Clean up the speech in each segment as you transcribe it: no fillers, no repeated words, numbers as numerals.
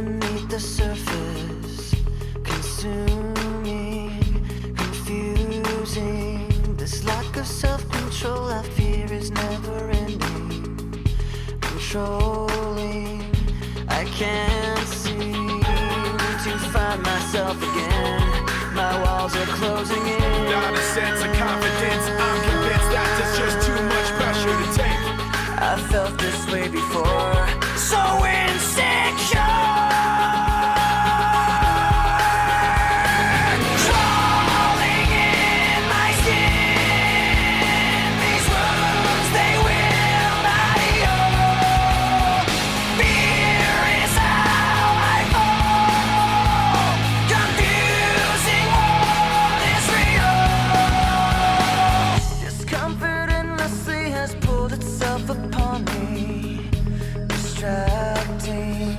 beneath the surface, consuming, confusing. This lack of self-control I fear is never ending, controlling. I can't seem to find myself again. My walls are closing in. Not a sense of confidence. I'm convinced that there's just too much pressure to take. I felt this way before, so insecure. Crawling in my skin, these wounds they will not heal. Fear is how I fall, confusing what is real. Discomfort endlessly has pulled itself upon me, distracting,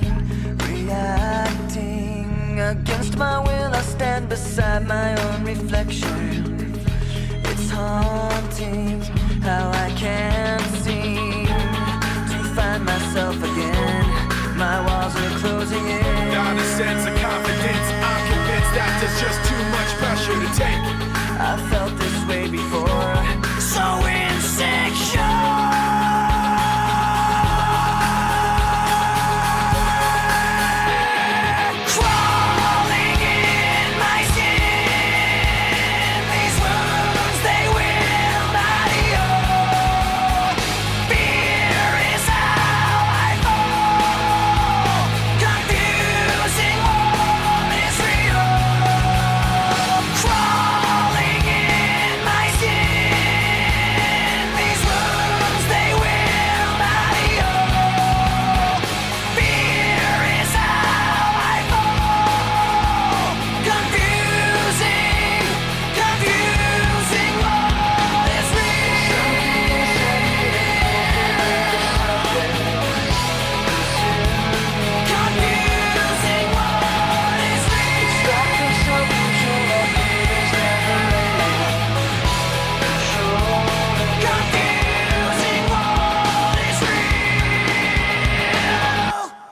reacting. Against my will I stand beside my own reflection. It's haunting how I can't seem to find myself again. My walls are closing in. Not a sense of confidence. I'm convinced that there's just too